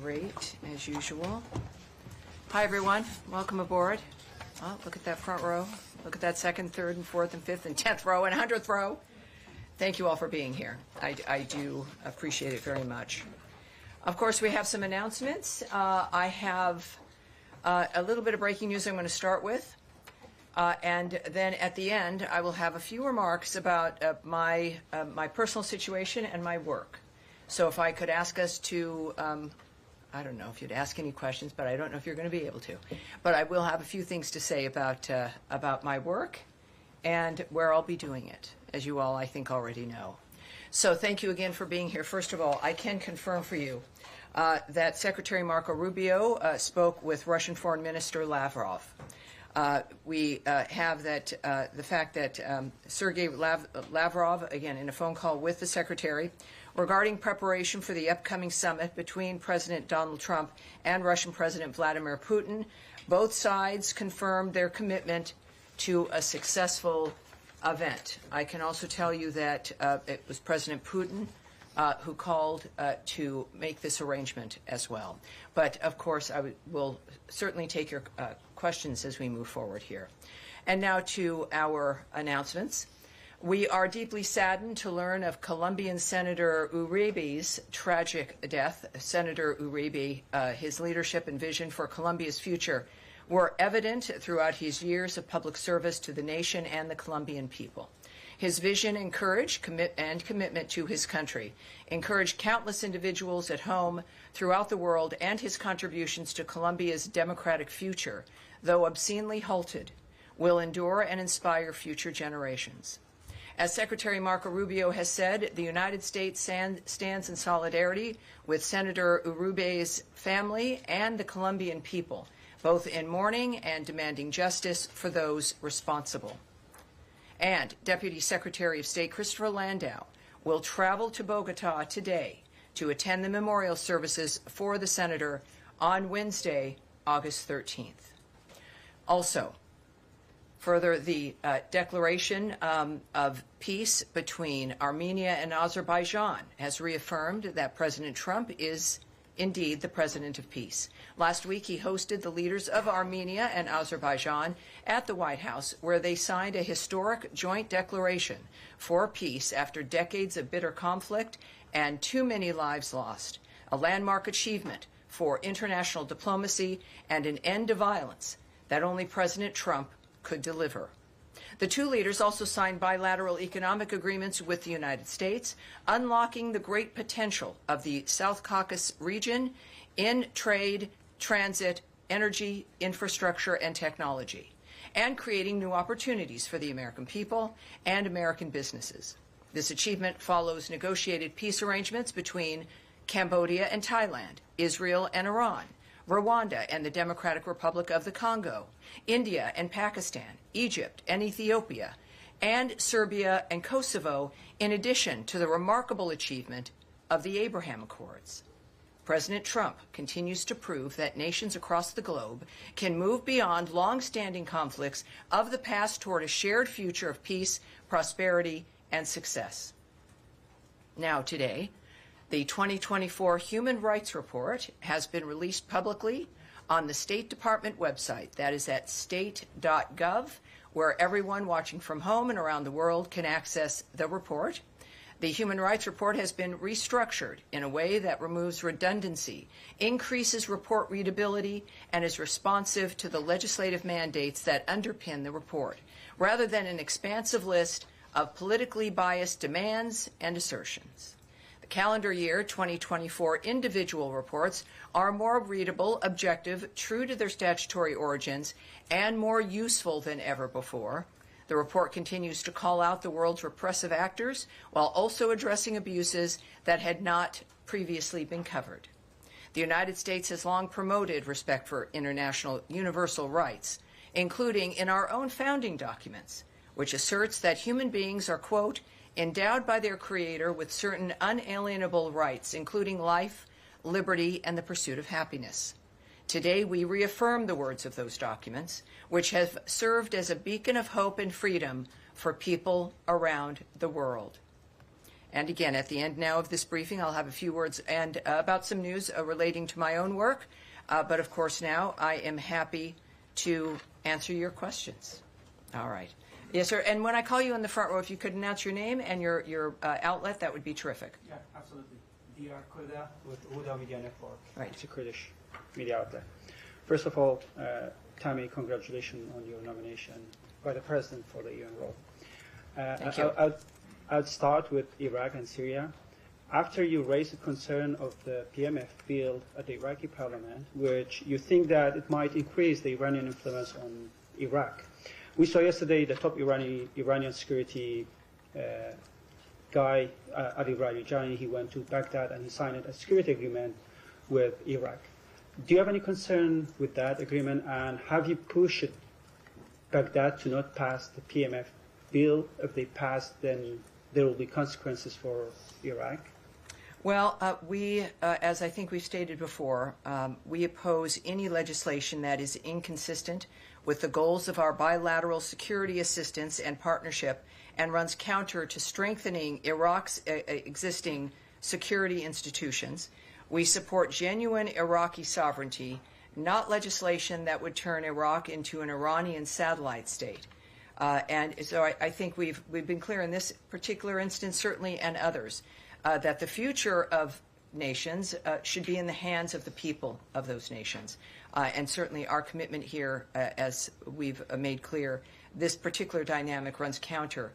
Great, as usual. Hi, everyone. Welcome aboard. Oh, look at that front row. Look at that second, third, and fourth, and fifth, and 10th row, and 100th row. Thank you all for being here. I do appreciate it very much. Of course, we have some announcements. I have a little bit of breaking news I'm going to start with. And then at the end, I will have a few remarks about my personal situation and my work. So if I could ask us to, I don't know if you'd ask any questions, but I don't know if you're going to be able to. But I will have a few things to say about my work and where I'll be doing it, as you all, I think, already know. So thank you again for being here. First of all, I can confirm for you that Secretary Marco Rubio spoke with Russian Foreign Minister Lavrov. We have that the fact that Sergei Lavrov, again, in a phone call with the Secretary, regarding preparation for the upcoming summit between President Donald Trump and Russian President Vladimir Putin, both sides confirmed their commitment to a successful event. I can also tell you that it was President Putin who called to make this arrangement as well. But, of course, I will certainly take your questions as we move forward here. And now to our announcements. We are deeply saddened to learn of Colombian Senator Uribe's tragic death. Senator Uribe, his leadership and vision for Colombia's future were evident throughout his years of public service to the nation and the Colombian people. His vision and commitment to his country encouraged countless individuals at home, throughout the world, and his contributions to Colombia's democratic future, though obscenely halted, will endure and inspire future generations. As Secretary Marco Rubio has said, the United States stands in solidarity with Senator Uribe's family and the Colombian people, both in mourning and demanding justice for those responsible. And Deputy Secretary of State Christopher Landau will travel to Bogota today to attend the memorial services for the senator on Wednesday, August 13th. Also, further, the declaration of peace between Armenia and Azerbaijan has reaffirmed that President Trump is indeed the president of peace. Last week, he hosted the leaders of Armenia and Azerbaijan at the White House, where they signed a historic joint declaration for peace after decades of bitter conflict and too many lives lost, a landmark achievement for international diplomacy and an end to violence that only President Trump could deliver. The two leaders also signed bilateral economic agreements with the United States, unlocking the great potential of the South Caucasus region in trade, transit, energy, infrastructure, and technology, and creating new opportunities for the American people and American businesses. This achievement follows negotiated peace arrangements between Cambodia and Thailand, Israel and Iran, Rwanda and the Democratic Republic of the Congo, India and Pakistan, Egypt and Ethiopia, and Serbia and Kosovo, in addition to the remarkable achievement of the Abraham Accords. President Trump continues to prove that nations across the globe can move beyond long-standing conflicts of the past toward a shared future of peace, prosperity, and success. Now, today, the 2024 Human Rights Report has been released publicly on the State Department website. That is at state.gov, where everyone watching from home and around the world can access the report. The Human Rights Report has been restructured in a way that removes redundancy, increases report readability, and is responsive to the legislative mandates that underpin the report, rather than an expansive list of politically biased demands and assertions. The calendar year 2024 individual reports are more readable, objective, true to their statutory origins, and more useful than ever before. The report continues to call out the world's repressive actors while also addressing abuses that had not previously been covered. The United States has long promoted respect for international universal rights, including in our own founding documents, which asserts that human beings are, quote, endowed by their Creator with certain unalienable rights, including life, liberty, and the pursuit of happiness. Today, we reaffirm the words of those documents, which have served as a beacon of hope and freedom for people around the world. And again, at the end now of this briefing, I'll have a few words and about some news relating to my own work. But of course, now I am happy to answer your questions. All right. Yes, sir. And when I call you in the front row, if you could announce your name and your outlet, that would be terrific. Yeah, absolutely. Dr. Kurda with Huda Media Network. Right. It's a Kurdish media outlet. First of all, Tammy, congratulations on your nomination by the President for the UN role. Thank you. I'll start with Iraq and Syria. After you raised the concern of the PMF bill at the Iraqi parliament, which you think that it might increase the Iranian influence on Iraq, we saw yesterday the top Iranian security guy, Ali Rajani, he went to Baghdad and he signed a security agreement with Iraq. Do you have any concern with that agreement, and have you pushed Baghdad to not pass the PMF bill? If they pass, then there will be consequences for Iraq. Well, we, as I think we've stated before, we oppose any legislation that is inconsistent with the goals of our bilateral security assistance and partnership and runs counter to strengthening Iraq's existing security institutions. We support genuine Iraqi sovereignty, not legislation that would turn Iraq into an Iranian satellite state. And so I think we've been clear in this particular instance, certainly, and others, that the future of nations should be in the hands of the people of those nations. And certainly our commitment here, as we've made clear, this particular dynamic runs counter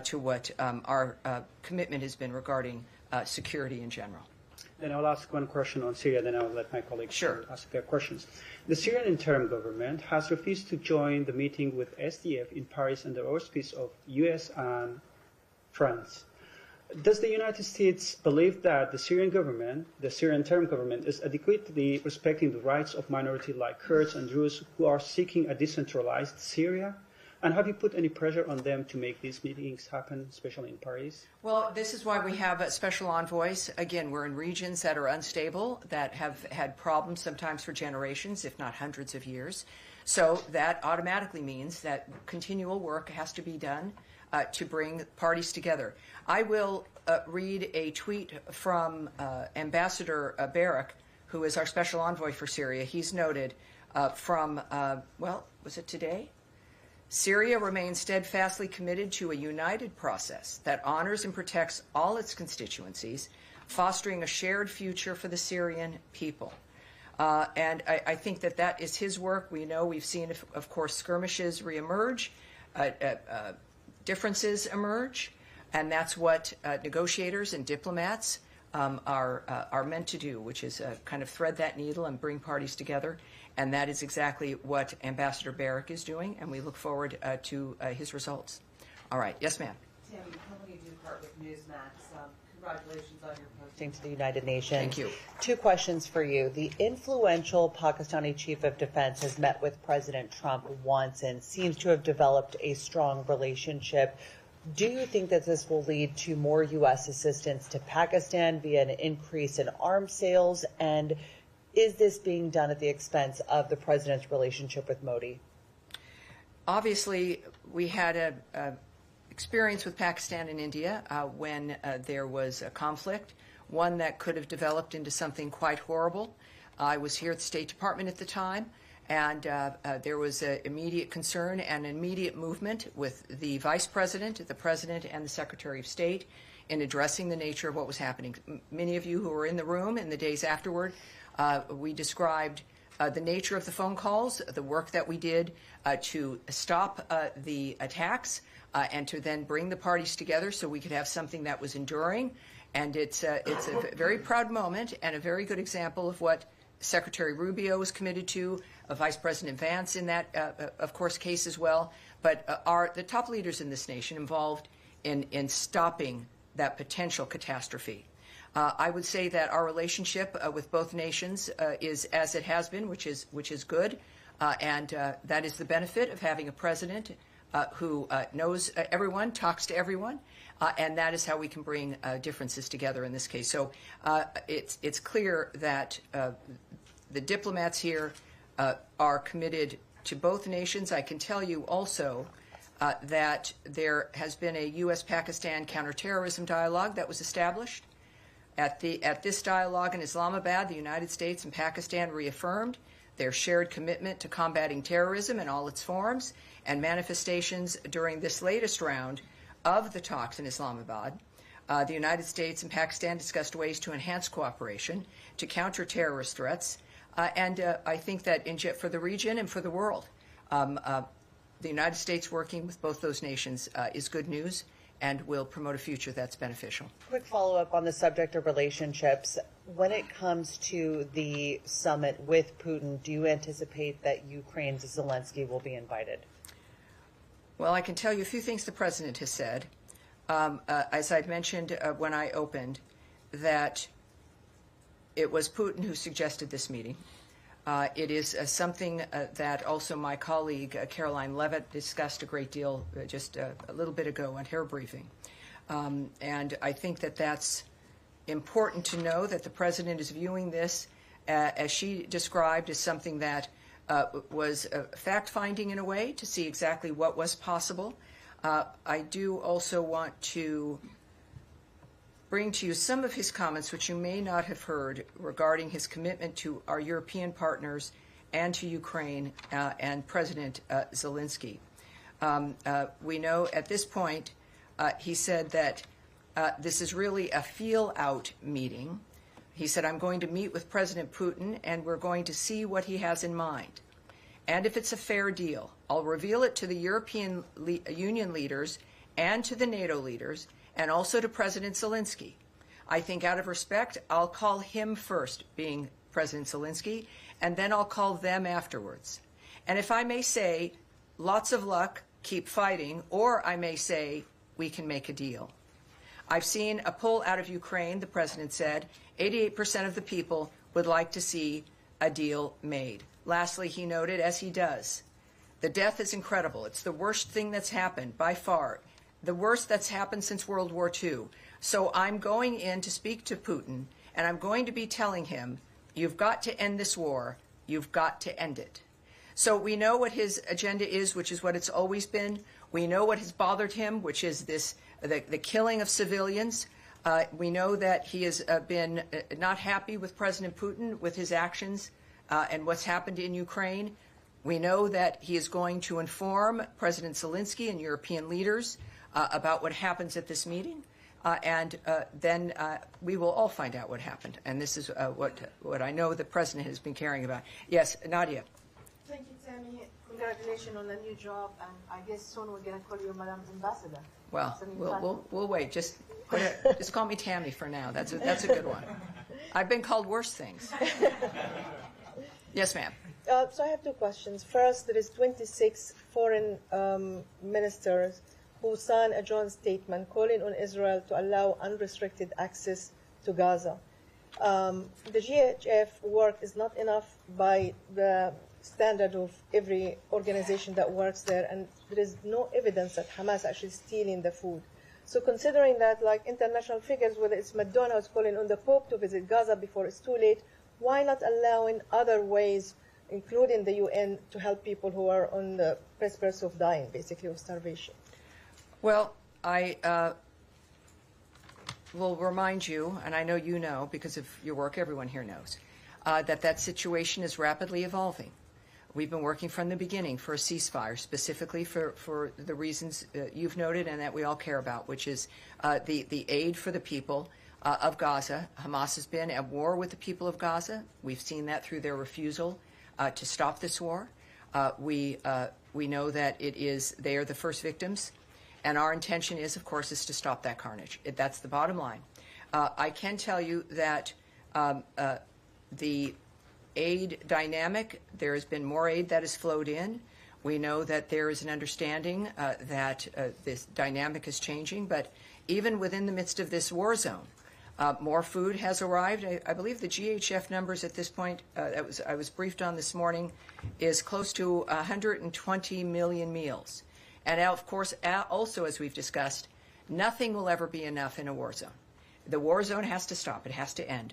to what our commitment has been regarding security in general. Then I'll ask one question on Syria, then I'll let my colleagues ask their questions. The Syrian interim government has refused to join the meeting with SDF in Paris under auspice of US and France. Does the United States believe that the Syrian government, the Syrian interim government, is adequately respecting the rights of minorities like Kurds and Druze who are seeking a decentralized Syria? And have you put any pressure on them to make these meetings happen, especially in Paris? Well, this is why we have special envoys. Again, we're in regions that are unstable, that have had problems sometimes for generations, if not hundreds of years. So that automatically means that continual work has to be done to bring parties together. I will read a tweet from Ambassador Barak, who is our special envoy for Syria. He's noted from, well, was it today? Syria remains steadfastly committed to a united process that honors and protects all its constituencies, fostering a shared future for the Syrian people. And I think that that is his work. We know we've seen, of course, skirmishes reemerge, differences emerge, and that's what negotiators and diplomats are meant to do, which is kind of thread that needle and bring parties together. And that is exactly what Ambassador Barak is doing, and we look forward to his results. All right. Yes, ma'am. Tammy, company do part with Newsmax. Congratulations on your posting to the United Nations. Thank you. Two questions for you. The influential Pakistani chief of defense has met with President Trump once and seems to have developed a strong relationship. Do you think that this will lead to more U.S. assistance to Pakistan via an increase in arms sales? And is this being done at the expense of the president's relationship with Modi? Obviously, we had an experience with Pakistan and India when there was a conflict, one that could have developed into something quite horrible. I was here at the State Department at the time, and there was an immediate concern and an immediate movement with the Vice President, the President, and the Secretary of State in addressing the nature of what was happening. Many of you who were in the room in the days afterward, we described the nature of the phone calls, the work that we did to stop the attacks and to then bring the parties together so we could have something that was enduring. And it's a very proud moment and a very good example of what Secretary Rubio was committed to, Vice President Vance in that, of course, case as well. But the top leaders in this nation involved in stopping that potential catastrophe. I would say that our relationship with both nations is as it has been, which is good, and that is the benefit of having a president who knows everyone, talks to everyone, and that is how we can bring differences together in this case. So it's clear that the diplomats here are committed to both nations. I can tell you also that there has been a U.S.-Pakistan counterterrorism dialogue that was established. At this dialogue in Islamabad, the United States and Pakistan reaffirmed their shared commitment to combating terrorism in all its forms and manifestations during this latest round of the talks in Islamabad. The United States and Pakistan discussed ways to enhance cooperation to counter terrorist threats, and I think that for the region and for the world, the United States working with both those nations is good news and will promote a future that's beneficial. Quick follow-up on the subject of relationships. When it comes to the summit with Putin, do you anticipate that Ukraine's Zelensky will be invited? Well, I can tell you a few things the President has said. As I'd mentioned when I opened, that it was Putin who suggested this meeting. It is something that also my colleague Caroline Levitt discussed a great deal just a little bit ago on her briefing. And I think that that's important to know, that the President is viewing this, as she described, as something that was fact-finding in a way to see exactly what was possible. I do also want to bring to you some of his comments which you may not have heard regarding his commitment to our European partners and to Ukraine and President Zelensky. We know at this point, he said that this is really a feel-out meeting. He said, I'm going to meet with President Putin and we're going to see what he has in mind. And if it's a fair deal, I'll reveal it to the European Union leaders and to the NATO leaders and also to President Zelensky. I think out of respect, I'll call him first, being President Zelensky, and then I'll call them afterwards. And if I may say, lots of luck, keep fighting, or I may say, we can make a deal. I've seen a poll out of Ukraine, the President said, 88% of the people would like to see a deal made. Lastly, he noted, as he does, the death is incredible. It's the worst thing that's happened by far, the worst that's happened since World War II. So I'm going in to speak to Putin, and I'm going to be telling him, you've got to end this war. You've got to end it. So we know what his agenda is, which is what it's always been. We know what has bothered him, which is the killing of civilians. We know that he has been not happy with President Putin, with his actions and what's happened in Ukraine. We know that he is going to inform President Zelensky and European leaders about what happens at this meeting, and then we will all find out what happened. And this is what I know the President has been caring about. Yes, Nadia. Thank you, Tammy. Congratulations on the new job, and I guess soon we're going to call you Madam Ambassador. Well, we'll wait. Just call me Tammy for now. That's a good one. I've been called worse things. Yes, ma'am. So I have two questions. First, there is 26 foreign ministers who signed a joint statement calling on Israel to allow unrestricted access to Gaza. The GHF work is not enough by the standard of every organization that works there, and there is no evidence that Hamas actually stealing the food. So considering that, like international figures, whether it's McDonald's calling on the Pope to visit Gaza before it's too late, why not allowing other ways, including the UN, to help people who are on the precipice of dying, basically, of starvation? Well, I will remind you, and I know you know because of your work, everyone here knows, that situation is rapidly evolving. We've been working from the beginning for a ceasefire, specifically for the reasons you've noted and that we all care about, which is the aid for the people of Gaza. Hamas has been at war with the people of Gaza. We've seen that through their refusal to stop this war. We know that they are the first victims, and our intention is, of course, is to stop that carnage. That's the bottom line. I can tell you that the aid dynamic, there has been more aid that has flowed in. We know that there is an understanding that this dynamic is changing, but even within the midst of this war zone, more food has arrived. I believe the GHF numbers at this point, I was briefed on this morning, is close to 120 million meals. And now, of course, also as we've discussed, nothing will ever be enough in a war zone. The war zone has to stop. It has to end.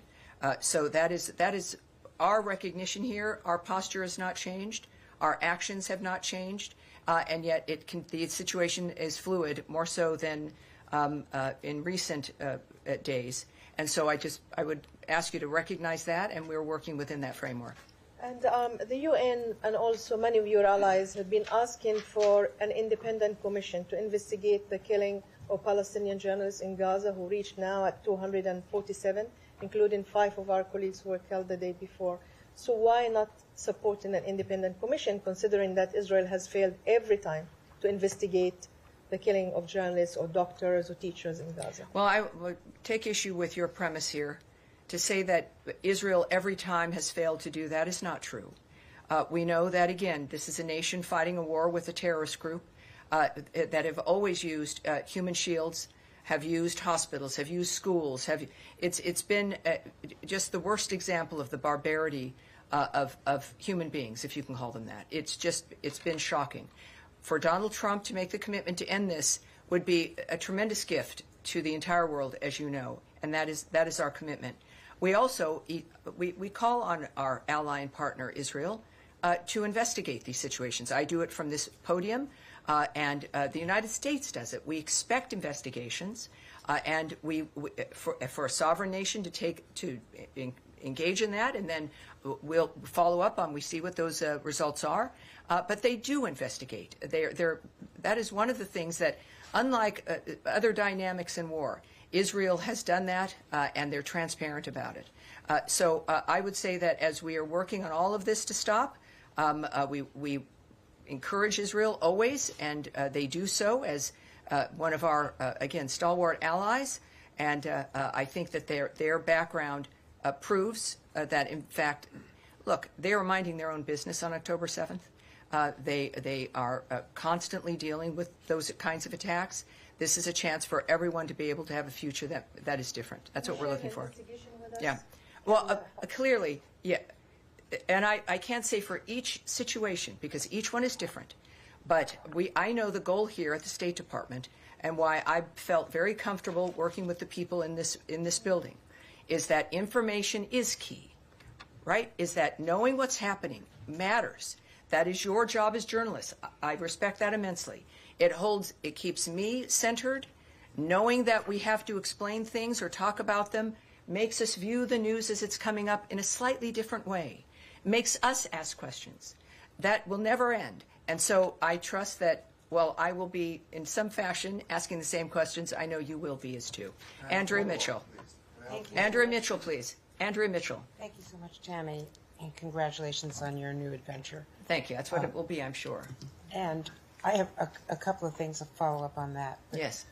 So that is our recognition here. Our posture has not changed. Our actions have not changed, and yet the situation is fluid, more so than in recent days. And so I would ask you to recognize that, and we're working within that framework. And the UN and also many of your allies have been asking for an independent commission to investigate the killing of Palestinian journalists in Gaza, who reached now at 247, including 5 of our colleagues who were killed the day before. So why not supporting an independent commission, considering that Israel has failed every time to investigate the killing of journalists or doctors or teachers in Gaza? Well, I would take issue with your premise here. To say that Israel every time has failed to do that is not true. We know that, again, this is a nation fighting a war with a terrorist group that have always used human shields, have used hospitals, have used schools. It's been just the worst example of the barbarity of human beings, if you can call them that. It's been shocking. For Donald Trump to make the commitment to end this would be a tremendous gift to the entire world, as you know, and that is our commitment. We also we call on our ally and partner Israel to investigate these situations. I do it from this podium, and the United States does it. We expect investigations, and for a sovereign nation to engage in that, and then we'll follow up on. We see what those results are, but they do investigate. That is one of the things that, unlike other dynamics in war, Israel has done that, and they're transparent about it. So I would say that as we are working on all of this to stop, we encourage Israel always, and they do so as one of our, again, stalwart allies. And I think that their background proves that, in fact, look, they are minding their own business on October 7th. They are constantly dealing with those kinds of attacks. This is a chance for everyone to be able to have a future that is different. That's what we're looking for. Yeah. Well, clearly, yeah. And I can't say for each situation because each one is different. But I know the goal here at the State Department, and why I felt very comfortable working with the people in this building, is that information is key, right? Is that knowing what's happening matters. That is your job as journalists. I respect that immensely. It keeps me centered. Knowing that we have to explain things or talk about them makes us view the news as it's coming up in a slightly different way. Makes us ask questions. That will never end. And so I trust that, well, I will be in some fashion asking the same questions. I know you will be as too. Andrea Mitchell. Thank you. Andrea Mitchell, please. Andrea Mitchell. Thank you so much, Tammy, and congratulations on your new adventure. Thank you. That's what it will be, I'm sure. And I have a couple of things to follow up on that. Yes.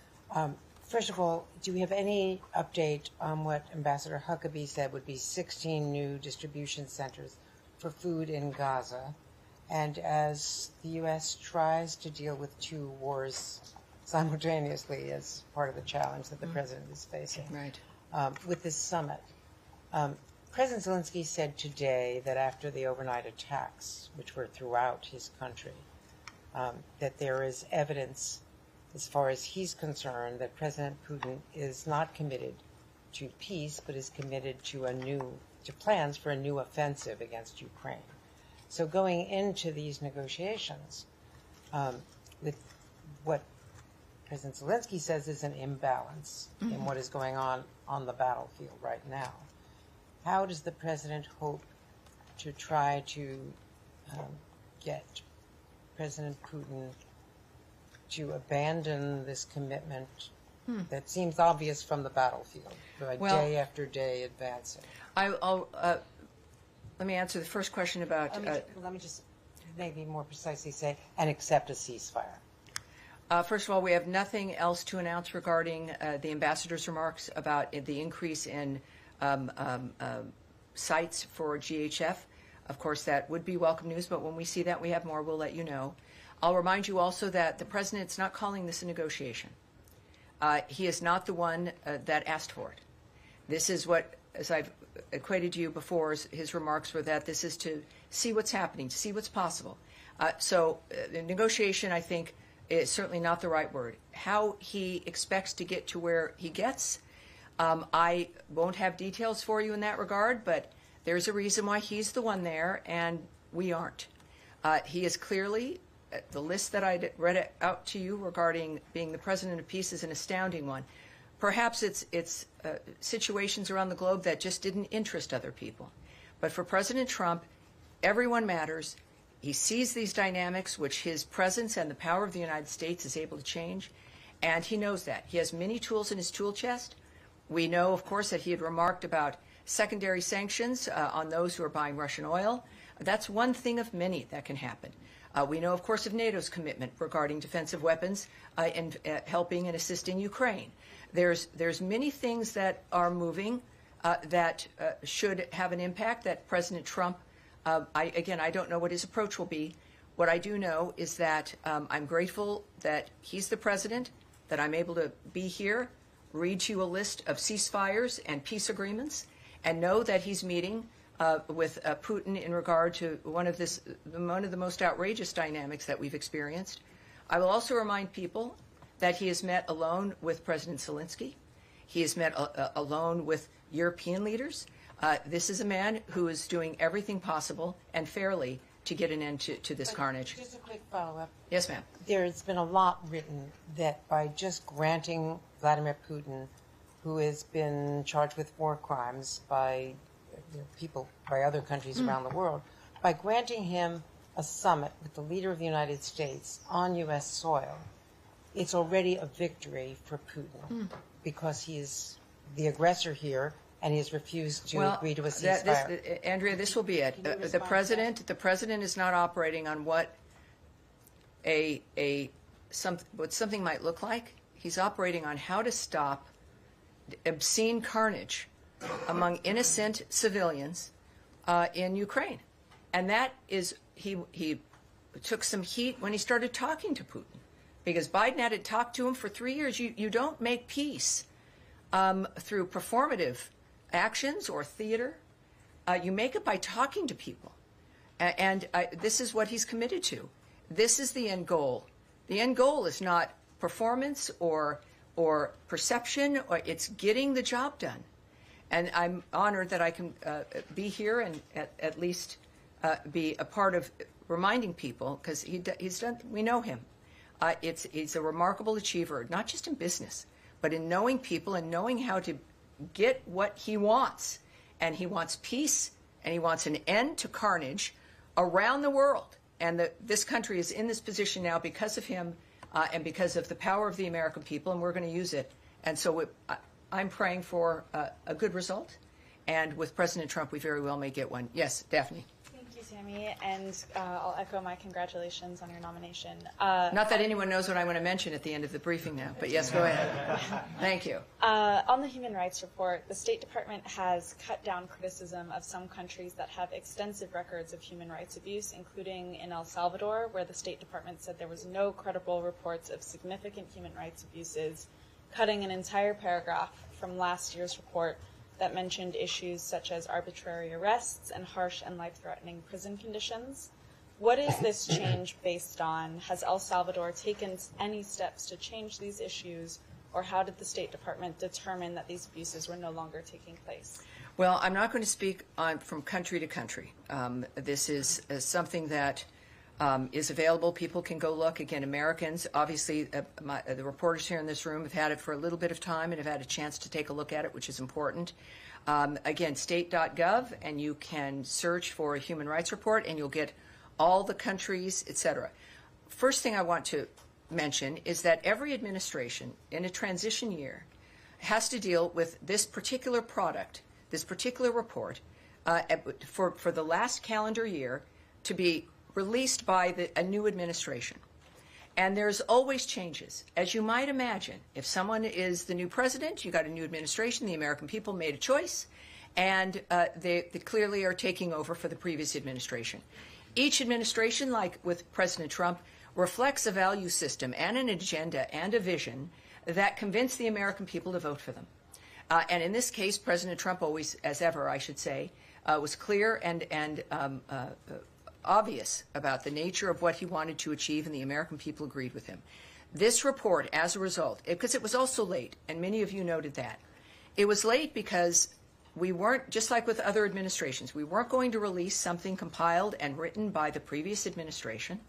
First of all, do we have any update on what Ambassador Huckabee said would be 16 new distribution centers for food in Gaza? And as the U.S. tries to deal with 2 wars simultaneously as part of the challenge that the president is facing, Right. With this summit, President Zelensky said today that after the overnight attacks, which were throughout his country, that there is evidence, as far as he's concerned, that President Putin is not committed to peace, but is committed to plans for a new offensive against Ukraine. So going into these negotiations, with what President Zelensky says is an imbalance in what is going on the battlefield right now, how does the president hope to try to get President Putin to abandon this commitment that seems obvious from the battlefield, day after day advancing? Let me answer the first question about... let me just maybe more precisely say, and accept a ceasefire. First of all, we have nothing else to announce regarding the ambassador's remarks about the increase in sites for GHF. Of course, that would be welcome news, but when we see that, we have more, we'll let you know. I'll remind you also that the president's not calling this a negotiation. He is not the one that asked for it. This is what, as I've equated to you before, his remarks were that this is to see what's happening, to see what's possible. So the negotiation, I think, is certainly not the right word. How he expects to get to where he gets, I won't have details for you in that regard, but there's a reason why he's the one there and we aren't. He is clearly, the list that I read out to you regarding being the president of peace is an astounding one. Perhaps it's situations around the globe that just didn't interest other people. But for President Trump, everyone matters. He sees these dynamics, which his presence and the power of the United States is able to change, and he knows that. He has many tools in his tool chest. We know, of course, that he had remarked about secondary sanctions on those who are buying Russian oil. That's one thing of many that can happen. We know, of course, of NATO's commitment regarding defensive weapons and helping and assisting Ukraine. There's many things that are moving that should have an impact that President Trump, I don't know what his approach will be. What I do know is that I'm grateful that he's the president, that I'm able to be here, read to you a list of ceasefires and peace agreements, and know that he's meeting with Putin in regard to one of the most outrageous dynamics that we've experienced. I will also remind people that he has met alone with President Zelensky. He has met alone with European leaders. This is a man who is doing everything possible and fairly to get an end to this carnage. Just a quick follow-up. Yes, ma'am. There's been a lot written that by just granting Vladimir Putin, who has been charged with war crimes by people, by other countries around the world, by granting him a summit with the leader of the United States on U.S. soil, it's already a victory for Putin because he is the aggressor here and he has refused to agree to a ceasefire. Andrea, this will be it. The president is not operating on what what something might look like. He's operating on how to stop obscene carnage among innocent civilians in Ukraine, and that is he took some heat when he started talking to Putin, because Biden hadn't talked to him for 3 years. You don't make peace through performative actions or theater. You make it by talking to people, and this is what he's committed to. This is the end goal. The end goal is not performance or perception, or it's getting the job done. And I'm honored that I can be here and at least be a part of reminding people, because he's done. We know him. He's a remarkable achiever, not just in business, but in knowing people and knowing how to get what he wants. And he wants peace, and he wants an end to carnage around the world. And this country is in this position now because of him and because of the power of the American people, and we're going to use it. And so I'm praying for a good result. And with President Trump, we very well may get one. Yes, Daphne. Thank you, Tammy, and I'll echo my congratulations on your nomination. Not that anyone knows what I'm going to mention at the end of the briefing now, but yes, go ahead. Thank you. On the Human Rights Report, the State Department has cut down criticism of some countries that have extensive records of human rights abuse, including in El Salvador, where the State Department said there was no credible reports of significant human rights abuses, cutting an entire paragraph from last year's report that mentioned issues such as arbitrary arrests and harsh and life-threatening prison conditions. What is this change based on? Has El Salvador taken any steps to change these issues, or how did the State Department determine that these abuses were no longer taking place? Well, I'm not going to speak from country to country. This is something that is available. People can go look. Again, Americans, obviously, the reporters here in this room have had it for a little bit of time and have had a chance to take a look at it, which is important. Again, state.gov, and you can search for a human rights report, and you'll get all the countries, etc. First thing I want to mention is that every administration in a transition year has to deal with this particular product, this particular report, for the last calendar year to be released by a new administration. And there's always changes. As you might imagine, if someone is the new president, you got a new administration, the American people made a choice, and they clearly are taking over for the previous administration. Each administration, like with President Trump, reflects a value system and an agenda and a vision that convince the American people to vote for them. And in this case, President Trump always, as ever, I should say, was clear and obvious about the nature of what he wanted to achieve, and the American people agreed with him. This report, as a result, because it was also late, and many of you noted that, it was late because we weren't, just like with other administrations, we weren't going to release something compiled and written by the previous administration.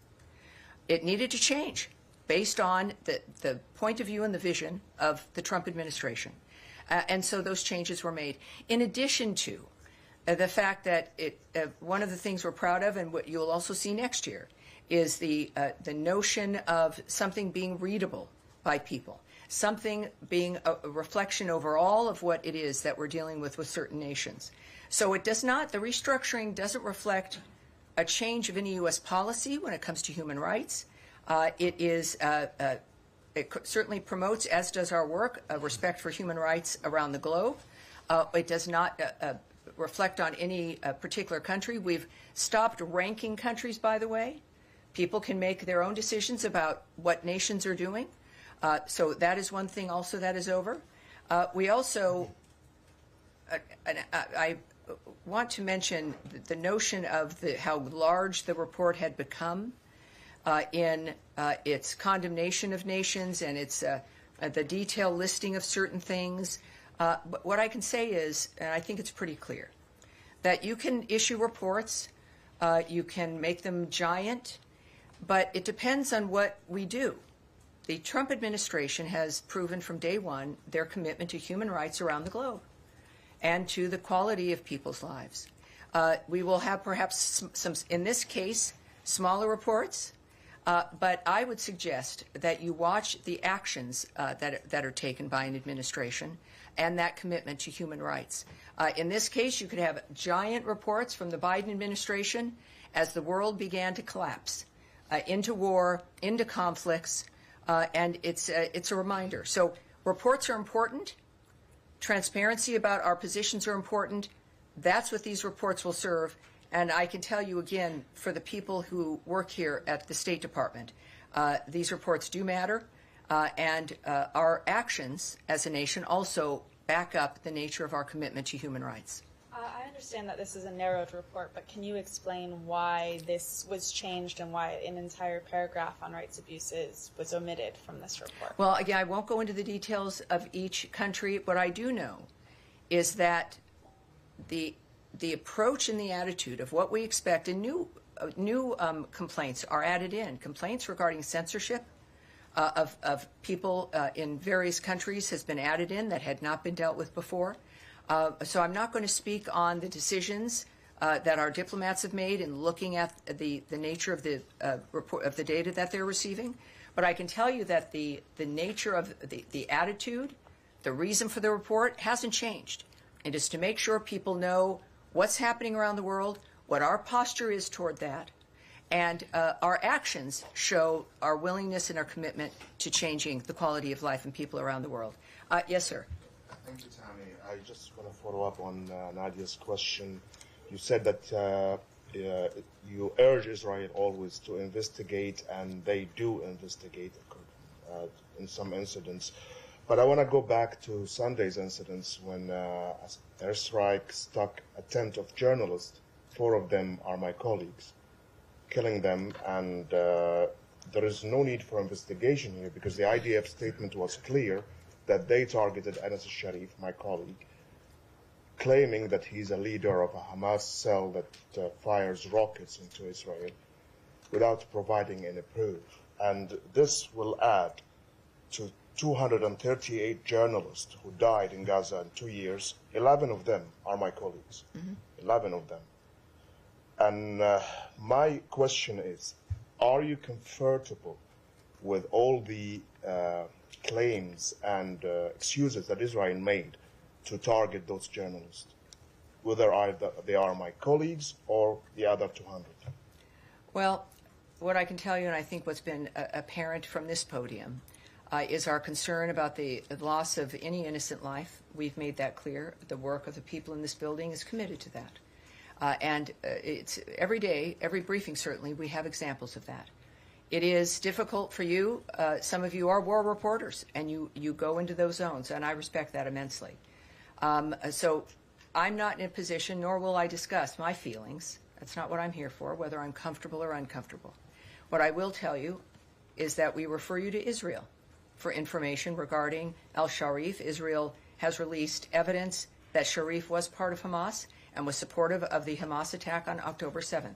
It needed to change based on the point of view and the vision of the Trump administration. And so those changes were made. In addition to the fact that one of the things we're proud of, and what you'll also see next year, is the notion of something being readable by people, something being a reflection overall of what it is that we're dealing with certain nations. So it does not, the restructuring doesn't reflect a change of any U.S. policy when it comes to human rights. It certainly promotes, as does our work, a respect for human rights around the globe. It does not reflect on any particular country. We've stopped ranking countries, by the way. People can make their own decisions about what nations are doing. So that is one thing also that is over. We also, I want to mention the notion of how large the report had become in its condemnation of nations and its the detailed listing of certain things. But what I can say is, and I think it's pretty clear, that you can issue reports, you can make them giant, but it depends on what we do. The Trump administration has proven from day one their commitment to human rights around the globe and to the quality of people's lives. We will have perhaps some, in this case, smaller reports, but I would suggest that you watch the actions that are taken by an administration and that commitment to human rights. In this case, you could have giant reports from the Biden administration as the world began to collapse into war, into conflicts, and it's a reminder. So reports are important. Transparency about our positions are important. That's what these reports will serve. And I can tell you again, for the people who work here at the State Department, these reports do matter, and our actions as a nation also back up the nature of our commitment to human rights. I understand that this is a narrowed report, but can you explain why this was changed and why an entire paragraph on rights abuses was omitted from this report? Well, again, I won't go into the details of each country. What I do know is that the approach and the attitude of what we expect, and new complaints are added in. Complaints regarding censorship of people in various countries has been added in that had not been dealt with before. So I'm not going to speak on the decisions that our diplomats have made in looking at the nature of the report of the data that they're receiving. But I can tell you that the nature of the attitude, the reason for the report hasn't changed. It is to make sure people know what's happening around the world, what our posture is toward that, and our actions show our willingness and our commitment to changing the quality of life in people around the world. Yes, sir. Thank you, Tammy. I just want to follow up on Nadia's question. You said that you urge Israel always to investigate, and they do investigate in some incidents. But I want to go back to Sunday's incidents when an airstrike struck a tent of journalists. 4 of them are my colleagues, killing them, and there is no need for investigation here because the IDF statement was clear that they targeted Anas Sharif, my colleague, claiming that he's a leader of a Hamas cell that fires rockets into Israel without providing any proof. And this will add to 238 journalists who died in Gaza in 2 years. 11 of them are my colleagues. 11 of them. And my question is, are you comfortable with all the claims and excuses that Israel made to target those journalists, whether they are my colleagues or the other 200? Well, what I can tell you, and I think what's been apparent from this podium, is our concern about the loss of any innocent life. We've made that clear. The work of the people in this building is committed to that. And it's every day, every briefing certainly, we have examples of that. It is difficult for you. Some of you are war reporters, and you go into those zones, and I respect that immensely. So I'm not in a position, nor will I discuss my feelings. That's not what I'm here for, whether I'm comfortable or uncomfortable. What I will tell you is that we refer you to Israel for information regarding al-Sharif. Israel has released evidence that Sharif was part of Hamas and was supportive of the Hamas attack on October 7th.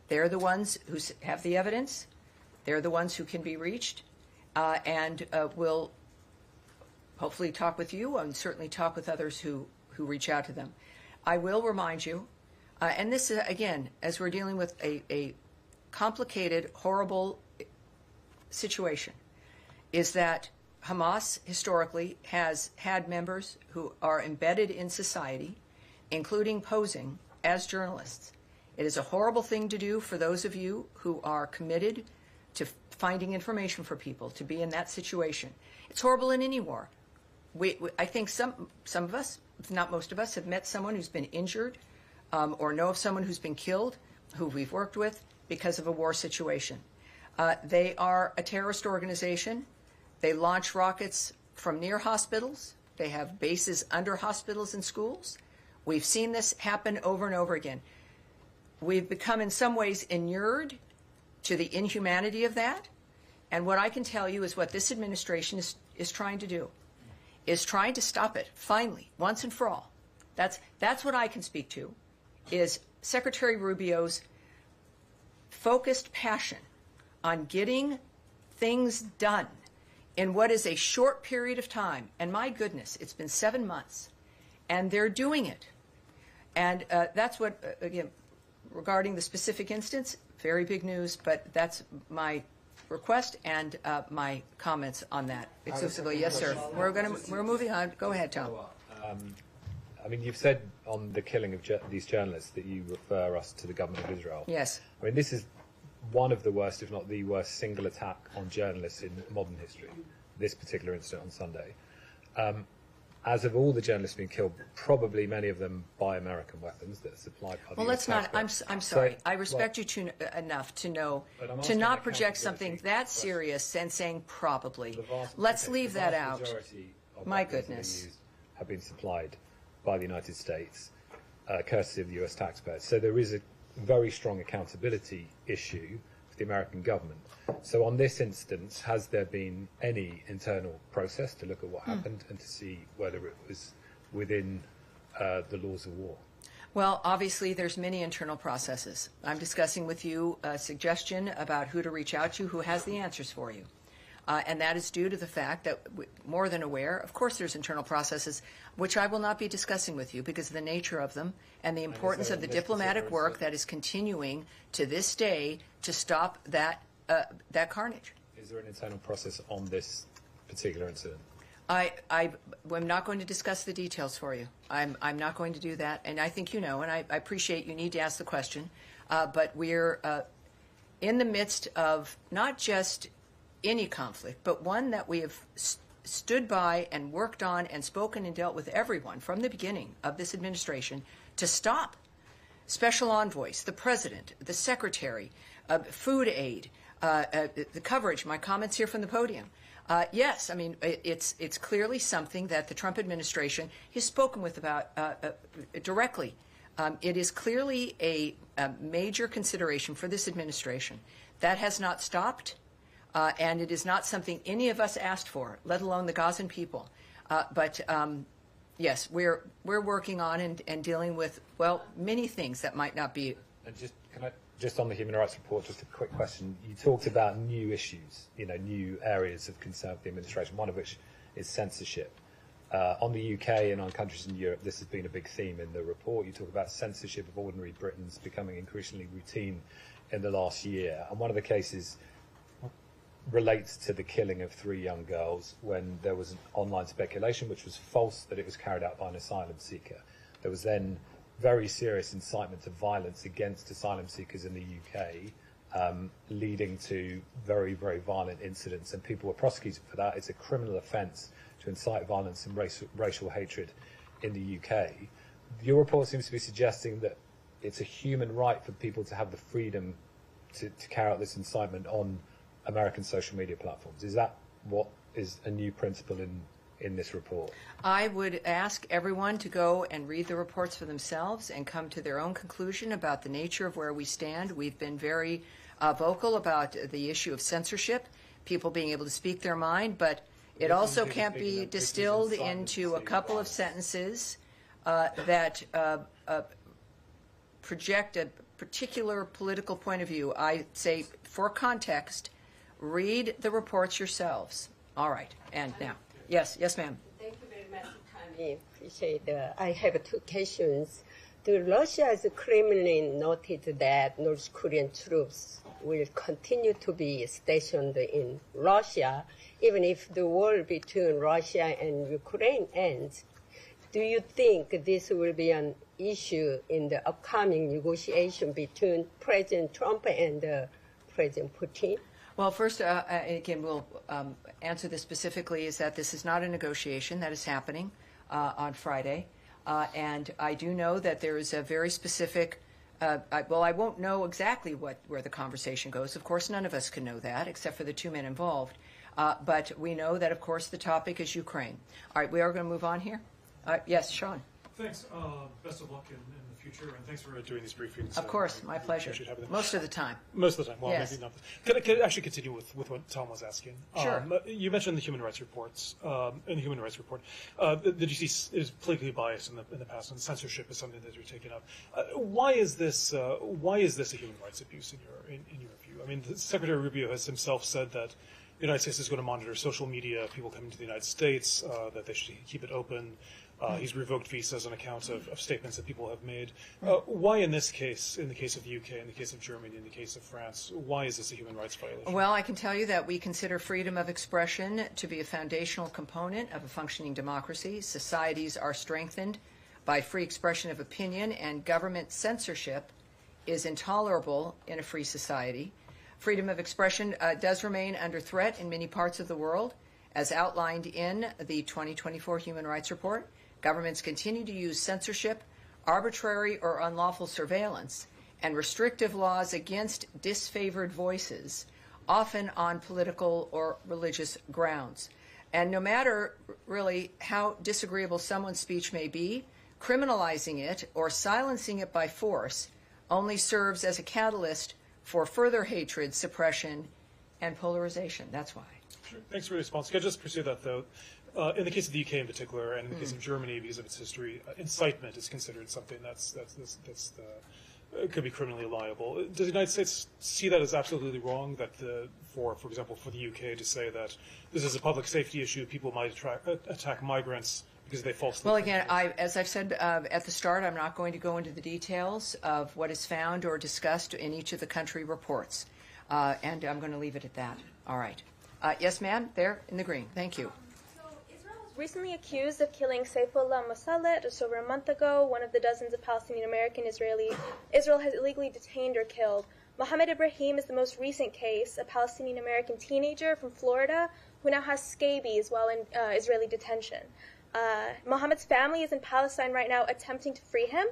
They're the ones who have the evidence. They're the ones who can be reached, and will hopefully talk with you and certainly talk with others who reach out to them. I will remind you, and this is, again, as we're dealing with a complicated, horrible situation, is that Hamas historically has had members who are embedded in society, including posing as journalists. It is a horrible thing to do for those of you who are committed to finding information for people, to be in that situation. It's horrible in any war. I think some of us, if not most of us, have met someone who's been injured or know of someone who's been killed, who we've worked with because of a war situation. They are a terrorist organization. They launch rockets from near hospitals. They have bases under hospitals and schools. We've seen this happen over and over again. We've become in some ways inured to the inhumanity of that. And what I can tell you is what this administration is trying to do, is trying to stop it, finally, once and for all. That's what I can speak to, is Secretary Rubio's focused passion on getting things done in what is a short period of time. And my goodness, it's been 7 months, and they're doing it. And that's what, again, regarding the specific instance, very big news, but that's my request and my comments on that exclusively. Yes, sir. We're moving on. Go ahead, Tom. I mean, you've said on the killing of these journalists that you refer us to the government of Israel. Yes. I mean, this is one of the worst, if not the worst, single attack on journalists in modern history, this particular incident on Sunday. As of all the journalists being killed, probably many of them by American weapons that are supplied by the Well, let's not. I'm sorry. I respect you enough to know to not project something that serious and saying probably. Let's leave that out. My goodness. Have been supplied by the United States, courtesy of the U.S. taxpayers. So there is a very strong accountability issue for the American government. So on this instance, has there been any internal process to look at what happened and to see whether it was within the laws of war? Well, obviously, there's many internal processes. I'm discussing with you a suggestion about who to reach out to, who has the answers for you. And that is due to the fact that, more than aware, of course there's internal processes, which I will not be discussing with you because of the nature of them and the importance of the diplomatic work that is continuing to this day to stop that carnage. Is there an internal process on this particular incident? I'm not going to discuss the details for you. I'm not going to do that, and I think you know, and I appreciate you need to ask the question, but we're in the midst of not just any conflict, but one that we have stood by and worked on and spoken and dealt with everyone from the beginning of this administration to stop. Special envoys, the president, the secretary, food aid, the coverage, my comments here from the podium. Yes, I mean, it's clearly something that the Trump administration has spoken with about directly. It is clearly a major consideration for this administration. That has not stopped. And it is not something any of us asked for, let alone the Gazan people. But yes, we're working on and dealing with, well, many things that might not be. And just on the human rights report, just a quick question. You talked about new issues, new areas of concern for the administration, one of which is censorship. On the UK and on countries in Europe, this has been a big theme in the report. You talk about censorship of ordinary Britons becoming increasingly routine in the last year. And one of the cases relates to the killing of 3 young girls when there was an online speculation, which was false, that it was carried out by an asylum seeker. There was then very serious incitement to violence against asylum seekers in the UK, leading to very, very violent incidents, and people were prosecuted for that. It's a criminal offence to incite violence and racial hatred in the UK. Your report seems to be suggesting that it's a human right for people to have the freedom to carry out this incitement on American social media platforms. Is that what is a new principle in this report? I would ask everyone to go and read the reports for themselves and come to their own conclusion about the nature of where we stand. We've been very vocal about the issue of censorship, people being able to speak their mind, but it also can't be distilled into a couple of sentences that project a particular political point of view, I say, for context, read the reports yourselves. All right. And now, yes, ma'am. Thank you very much, Tammy. Appreciate it. I have two questions. The Russia's Kremlin noted that North Korean troops will continue to be stationed in Russia, even if the war between Russia and Ukraine ends. Do you think this will be an issue in the upcoming negotiation between President Trump and President Putin? Well, first, again, we'll answer this specifically, is that this is not a negotiation that is happening on Friday. And I do know that there is a very specific, I won't know exactly where the conversation goes. Of course, none of us can know that, except for the two men involved. But we know that, of course, the topic is Ukraine. All right, we are going to move on here. Yes, Sean. Thanks. Best of luck in the future, and thanks for doing these briefings. Of course, my pleasure. Most of the time. Most of the time. Well, yes. Maybe not. Can I actually continue with what Tom was asking? Sure. You mentioned the human rights reports. In the human rights report, the GC is politically biased in the past, and censorship is something that you're taking up. Why is this a human rights abuse in your view? I mean, Secretary Rubio has himself said that the United States is going to monitor social media, people coming to the United States, that they should keep it open. He's revoked visas on account of statements that people have made. Why in this case, in the case of the UK, in the case of Germany, in the case of France, why is this a human rights violation? Well, I can tell you that we consider freedom of expression to be a foundational component of a functioning democracy. Societies are strengthened by free expression of opinion, and government censorship is intolerable in a free society. Freedom of expression does remain under threat in many parts of the world, as outlined in the 2024 Human Rights Report. Governments continue to use censorship, arbitrary or unlawful surveillance, and restrictive laws against disfavored voices, often on political or religious grounds. And no matter really how disagreeable someone's speech may be, criminalizing it or silencing it by force only serves as a catalyst for further hatred, suppression, and polarization. That's why. Sure. Thanks for your response. Can I just pursue that, though? In the case of the UK in particular, and in the case of Germany, because of its history, incitement is considered something that's could be criminally liable. Does the United States see that as absolutely wrong? That for example, for the UK to say that this is a public safety issue, people might attack migrants because they falsely. Well, again, as I've said at the start, I'm not going to go into the details of what is found or discussed in each of the country reports, and I'm going to leave it at that. All right. Yes, ma'am. There in the green. Thank you. Recently accused of killing Saifullah Mosallet just over a month ago, one of the dozens of Palestinian American Israel has illegally detained or killed. Mohammed Ibrahim is the most recent case, a Palestinian American teenager from Florida who now has scabies while in Israeli detention. Mohammed's family is in Palestine right now attempting to free him.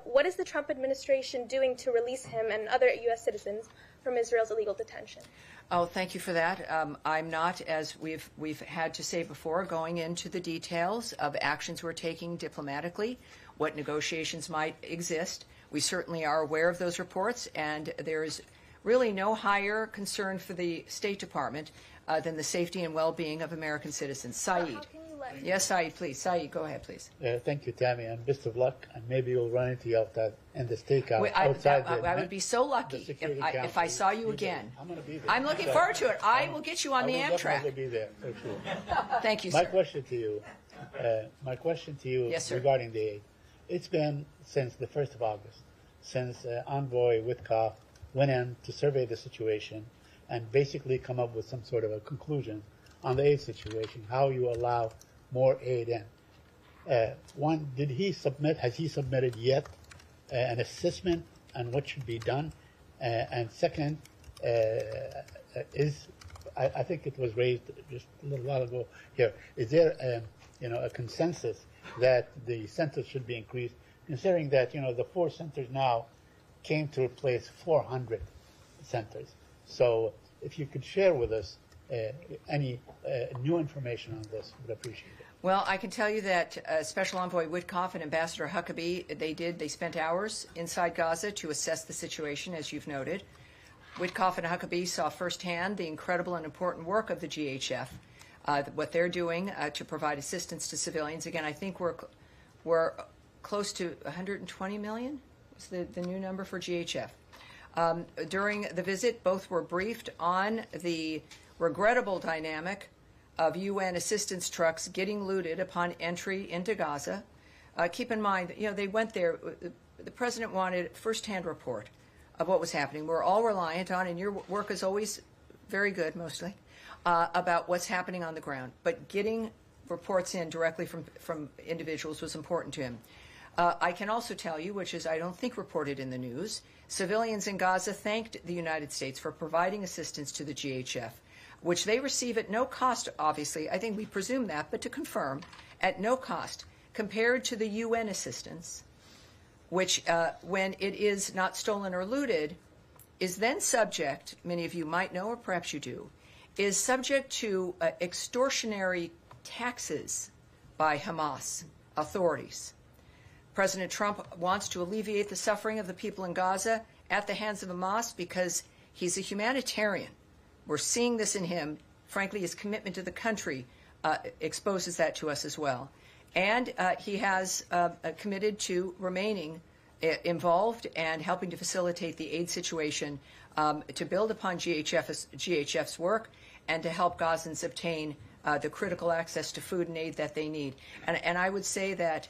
What is the Trump administration doing to release him and other U.S. citizens from Israel's illegal detention? Oh, thank you for that. I'm not, as we've had to say before, going into the details of actions we're taking diplomatically, what negotiations might exist. We certainly are aware of those reports, and there is really no higher concern for the State Department than the safety and well-being of American citizens. Saeed. Yes, Saeed, please. Saeed, go ahead, please. Thank you, Tammy, and best of luck. And maybe you'll run into you in the stakeout outside. I would be so lucky if I saw you again. I'm going to be there. I'm looking forward to it. I will get you on the Amtrak. I will definitely be there, for sure. Thank you, sir. My question to you yes, sir. Regarding the aid. It's been since the 1st of August, since Envoy Witkoff went in to survey the situation and basically come up with some sort of a conclusion on the aid situation, how you allow more aid in. One, has he submitted yet an assessment on what should be done? And second, I think it was raised just a little while ago here, is there a consensus that the centers should be increased, considering that the 4 centers now came to replace 400 centers? So if you could share with us any new information on this, we'd appreciate it. Well, I can tell you that Special Envoy Witkoff and Ambassador Huckabee, they spent hours inside Gaza to assess the situation, as you've noted. Witkoff and Huckabee saw firsthand the incredible and important work of the GHF, what they're doing to provide assistance to civilians. Again, I think we're close to 120 million is the new number for GHF. During the visit, both were briefed on the regrettable dynamic of UN assistance trucks getting looted upon entry into Gaza. Keep in mind, they went there. The president wanted first-hand report of what was happening. We're all reliant on, and your work is always very good, mostly, about what's happening on the ground. But getting reports in directly from individuals was important to him. I can also tell you, which is I don't think reported in the news, civilians in Gaza thanked the United States for providing assistance to the GHF, which they receive at no cost, obviously. I think we presume that, but to confirm, at no cost, compared to the UN assistance, which, when it is not stolen or looted, is then subject, many of you might know, or perhaps you do, is subject to extortionary taxes by Hamas authorities. President Trump wants to alleviate the suffering of the people in Gaza at the hands of Hamas because he's a humanitarian. We're seeing this in him. Frankly, his commitment to the country exposes that to us as well. And he has committed to remaining involved and helping to facilitate the aid situation to build upon GHF's work and to help Gazans obtain the critical access to food and aid that they need. And I would say that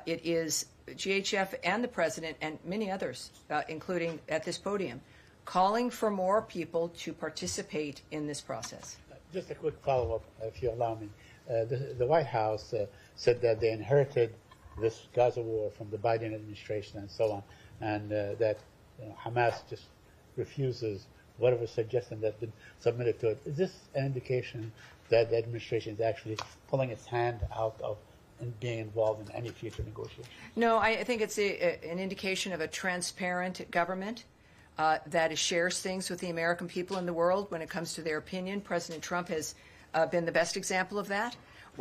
it is GHF and the president and many others, including at this podium, calling for more people to participate in this process. Just a quick follow-up, if you allow me. The White House said that they inherited this Gaza war from the Biden administration and so on, and that Hamas just refuses whatever suggestion that's been submitted to it. Is this an indication that the administration is actually pulling its hand out of and being involved in any future negotiation? No, I think it's an indication of a transparent government that shares things with the American people in the world when it comes to their opinion. President Trump has been the best example of that.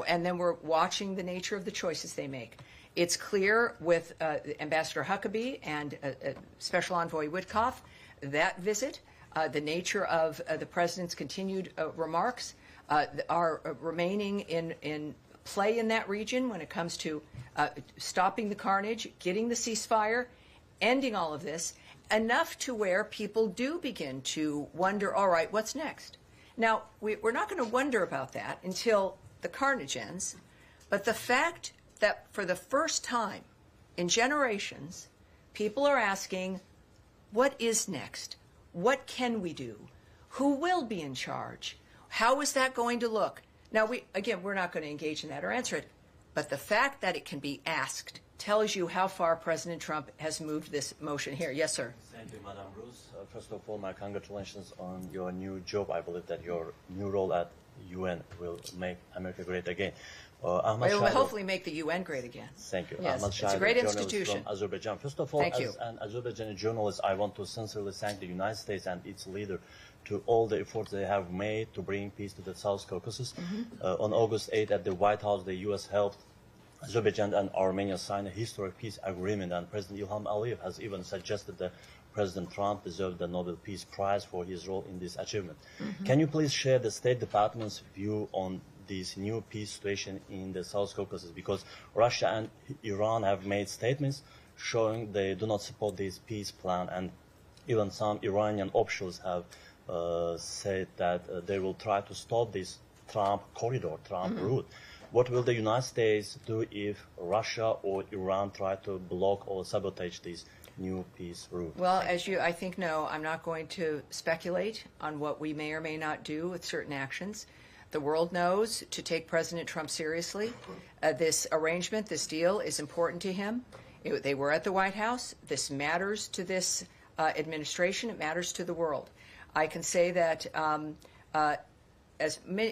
And then we're watching the nature of the choices they make. It's clear with Ambassador Huckabee and Special Envoy Witkoff, that visit, the nature of the president's continued remarks are remaining in play in that region when it comes to stopping the carnage, getting the ceasefire, ending all of this, enough to where people do begin to wonder, all right, what's next? Now, we're not going to wonder about that until the carnage ends, but the fact that for the first time in generations, people are asking, what is next? What can we do? Who will be in charge? How is that going to look? Now, we're not going to engage in that or answer it, but the fact that it can be asked tells you how far President Trump has moved this motion here. Yes, sir. Thank you, Madam Bruce. First of all, my congratulations on your new job. I believe that your new role at UN will make America great again. It will hopefully make the UN great again. Thank you. Yes, it's a great institution. From Azerbaijan. First of all, as an Azerbaijani journalist, I want to sincerely thank the United States and its leader to all the efforts they have made to bring peace to the South Caucasus. On August 8th at the White House, the U.S. helped Azerbaijan and Armenia sign a historic peace agreement, and President Ilham Aliyev has even suggested that President Trump deserved the Nobel Peace Prize for his role in this achievement. Can you please share the State Department's view on this new peace situation in the South Caucasus? Because Russia and Iran have made statements showing they do not support this peace plan, and even some Iranian officials have said that they will try to stop this Trump corridor, Trump route. What will the United States do if Russia or Iran try to block or sabotage this new peace route? Well, as you, I think, know, I'm not going to speculate on what we may or may not do with certain actions. The world knows to take President Trump seriously. This arrangement, this deal, is important to him. They were at the White House. This matters to this administration. It matters to the world. I can say that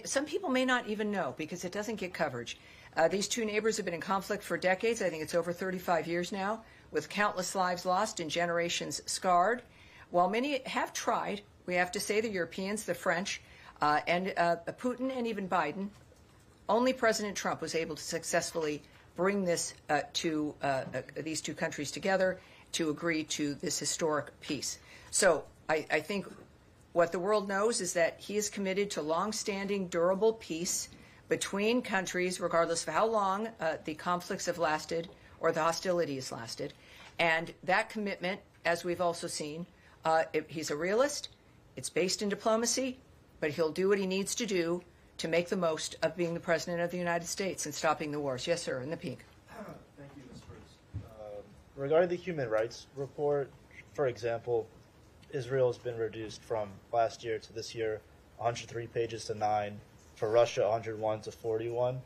some people may not even know because it doesn't get coverage. These two neighbors have been in conflict for decades. I think it's over 35 years now, with countless lives lost and generations scarred. While many have tried, we have to say, the Europeans, the French, and Putin and even Biden, only President Trump was able to successfully bring this these two countries together to agree to this historic peace. So I think what the world knows is that he is committed to long-standing, durable peace between countries, regardless of how long the conflicts have lasted or the hostility has lasted. And that commitment, as we've also seen, he's a realist. It's based in diplomacy, but he'll do what he needs to do to make the most of being the President of the United States and stopping the wars. Yes, sir, in the pink. Thank you, Ms. Bruce. Regarding the human rights report, for example, Israel has been reduced from last year to this year 103 pages to 9, for Russia 101 to 41.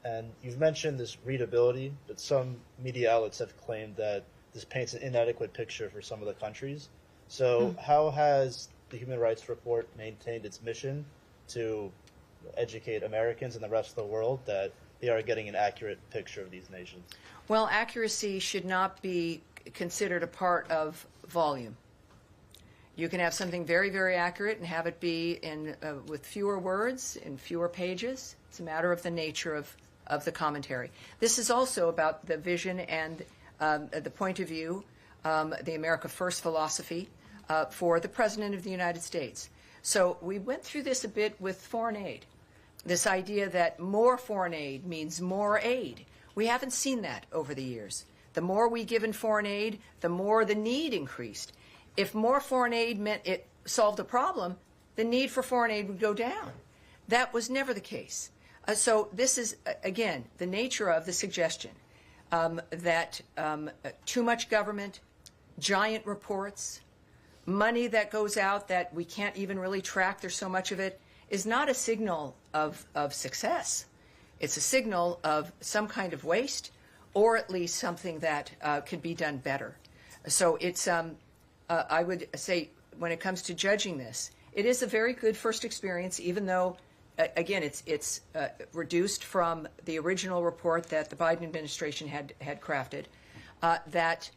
And you've mentioned this readability, but some media outlets have claimed that this paints an inadequate picture for some of the countries. So how has the Human Rights Report maintained its mission to educate Americans and the rest of the world that they are getting an accurate picture of these nations? Well, accuracy should not be considered a part of volume. You can have something very, very accurate and have it be in with fewer words, in fewer pages. It's a matter of the nature of the commentary. This is also about the vision and the point of view, the America First philosophy for the President of the United States. So we went through this a bit with foreign aid, this idea that more foreign aid means more aid. We haven't seen that over the years. The more we give in foreign aid, the more the need increased. If more foreign aid meant it solved a problem, the need for foreign aid would go down. That was never the case. So this is, again, the nature of the suggestion that too much government, giant reports, money that goes out that we can't even really track, there's so much of it, is not a signal of success. It's a signal of some kind of waste, or at least something that could be done better. So it's, I would say, when it comes to judging this, it is a very good first experience, even though, again, it's reduced from the original report that the Biden administration had crafted. That,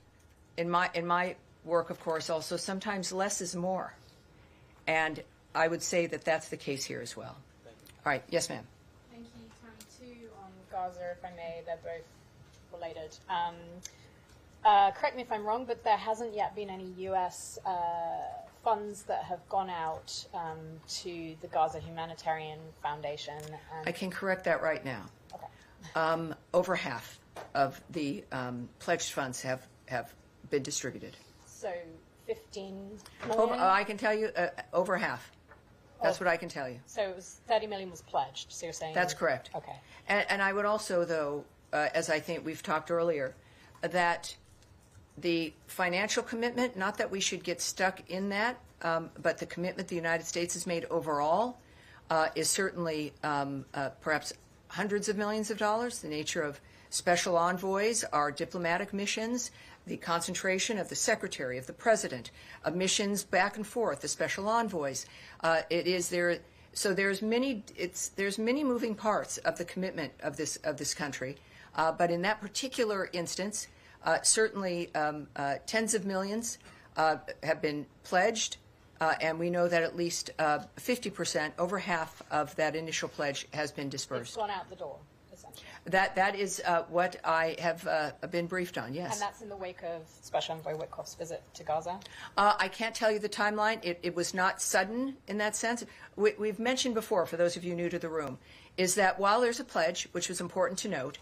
in my work, of course, also sometimes less is more, and I would say that that's the case here as well. All right, yes, ma'am. Thank you, Tammy. Two on Gaza, if I may. They're both related. Correct me if I'm wrong, but there hasn't yet been any U.S. funds that have gone out to the Gaza Humanitarian Foundation. And I can correct that right now. Okay. Over half of the pledged funds have been distributed. So 15 million? I can tell you over half. That's what I can tell you. So it was 30 million was pledged, so you're saying? That's correct. Okay. And I would also, though, as I think we've talked earlier, that the financial commitment, not that we should get stuck in that, but the commitment the United States has made overall is certainly perhaps hundreds of millions of dollars. The nature of special envoys, our diplomatic missions, the concentration of the secretary, of the president, of missions back and forth, the special envoys. It is there. So there's many moving parts of the commitment of this country, but in that particular instance, certainly tens of millions have been pledged, and we know that at least 50%, over half of that initial pledge has been dispersed. It's gone out the door, essentially. That is what I have been briefed on, yes. And that's in the wake of Special Envoy Witkoff's visit to Gaza? I can't tell you the timeline. It was not sudden in that sense. We've mentioned before, for those of you new to the room, is that while there's a pledge, which was important to note,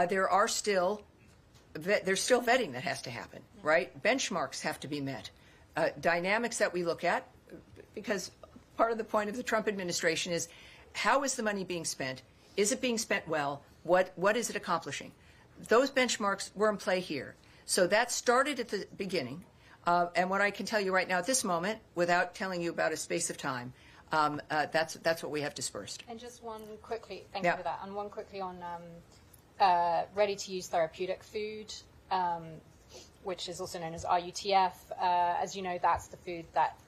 there's still vetting that has to happen, right? Benchmarks have to be met. Dynamics that we look at, because part of the point of the Trump administration is how is the money being spent? Is it being spent well? What is it accomplishing? Those benchmarks were in play here. So that started at the beginning. And what I can tell you right now at this moment, without telling you about a space of time, that's what we have dispersed. And just one quickly, thank you for that, and one quickly on ready-to-use therapeutic food, which is also known as RUTF. As you know, that's the food that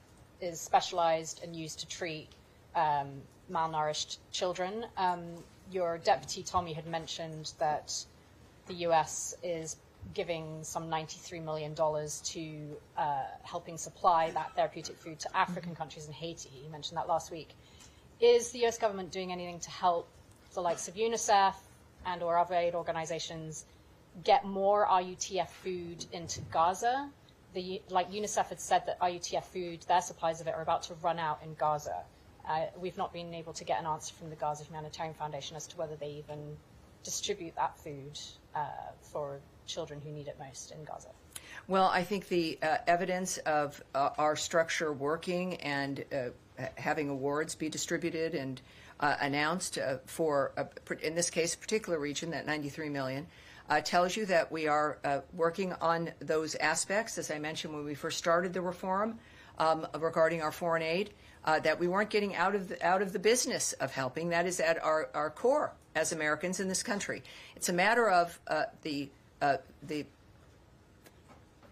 is specialized and used to treat malnourished children. Your deputy, Tommy, had mentioned that the U.S. is giving some $93 million to helping supply that therapeutic food to African countries and Haiti. He mentioned that last week. Is the U.S. government doing anything to help the likes of UNICEF and or other aid organizations get more RUTF food into Gaza? Like UNICEF had said that RUTF food, their supplies of it are about to run out in Gaza. We've not been able to get an answer from the Gaza Humanitarian Foundation as to whether they even distribute that food for children who need it most in Gaza? Well, I think the evidence of our structure working and having awards be distributed and announced for, in this case, a particular region, that 93 million, tells you that we are working on those aspects. As I mentioned when we first started the reform regarding our foreign aid, that we weren't getting out of the business of helping. That is at our core as Americans in this country. It's a matter of the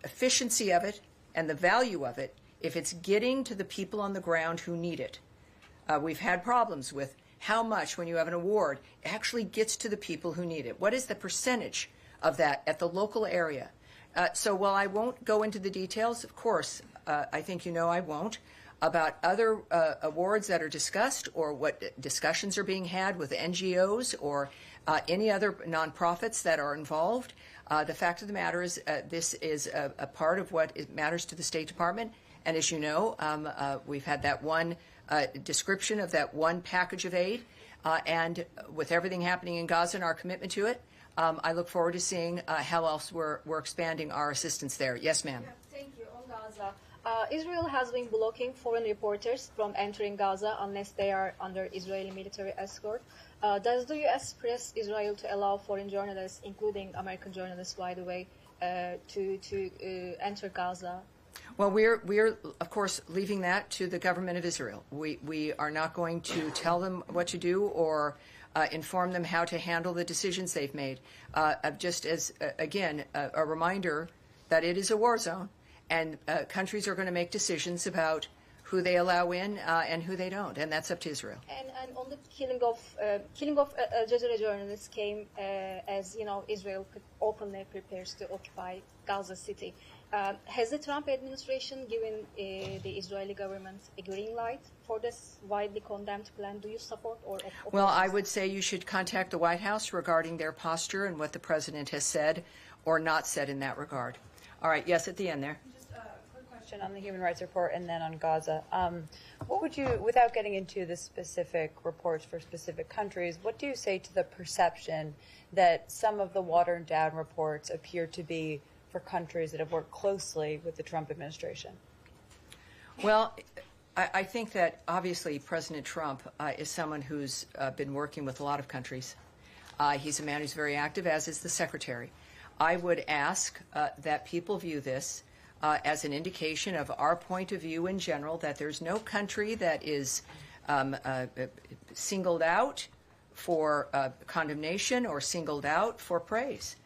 efficiency of it and the value of it if it's getting to the people on the ground who need it. We've had problems with how much, when you have an award, actually gets to the people who need it. What is the percentage of that at the local area? So while I won't go into the details, of course, I think you know I won't, about other awards that are discussed or what discussions are being had with NGOs or any other nonprofits that are involved. The fact of the matter is this is a part of what matters to the State Department. And as you know, we've had that one description of that one package of aid. And with everything happening in Gaza and our commitment to it, I look forward to seeing how else we're expanding our assistance there. Yes, ma'am. Yeah, thank you. On Gaza, Israel has been blocking foreign reporters from entering Gaza unless they are under Israeli military escort. Does the U.S. press Israel to allow foreign journalists, including American journalists, by the way, to enter Gaza? Well, we're of course leaving that to the government of Israel. We are not going to tell them what to do or inform them how to handle the decisions they've made. Just as again a reminder that it is a war zone, and countries are going to make decisions about who they allow in and who they don't, and that's up to Israel. And on the killing of Al Jazeera journalists came as Israel openly prepares to occupy Gaza City. Has the Trump administration given the Israeli government a green light for this widely condemned plan? Do you support or oppose? Well, I would say you should contact the White House regarding their posture and what the president has said or not said in that regard. All right, yes, at the end there. On the human rights report and then on Gaza. What would you, without getting into the specific reports for specific countries, what do you say to the perception that some of the watered down reports appear to be for countries that have worked closely with the Trump administration? Well, I think that obviously President Trump is someone who's been working with a lot of countries. He's a man who's very active, as is the secretary. I would ask that people view this as an indication of our point of view in general, that there's no country that is singled out for condemnation or singled out for praise.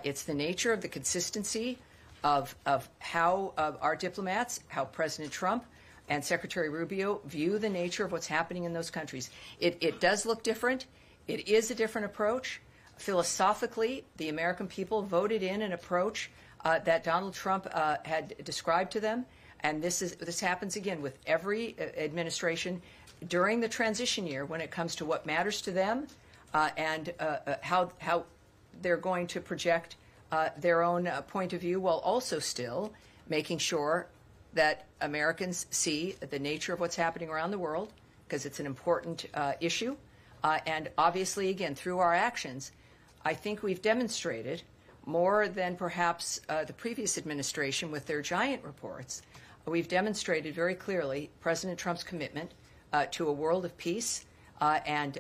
It's the nature of the consistency of how our diplomats, how President Trump and Secretary Rubio view the nature of what's happening in those countries. It does look different. It is a different approach. Philosophically, the American people voted in an approach that Donald Trump had described to them, and this happens again with every administration during the transition year when it comes to what matters to them and how they're going to project their own point of view, while also still making sure that Americans see the nature of what's happening around the world, because it's an important issue, and obviously, again, through our actions, I think we've demonstrated more than perhaps the previous administration with their giant reports. We've demonstrated very clearly President Trump's commitment to a world of peace and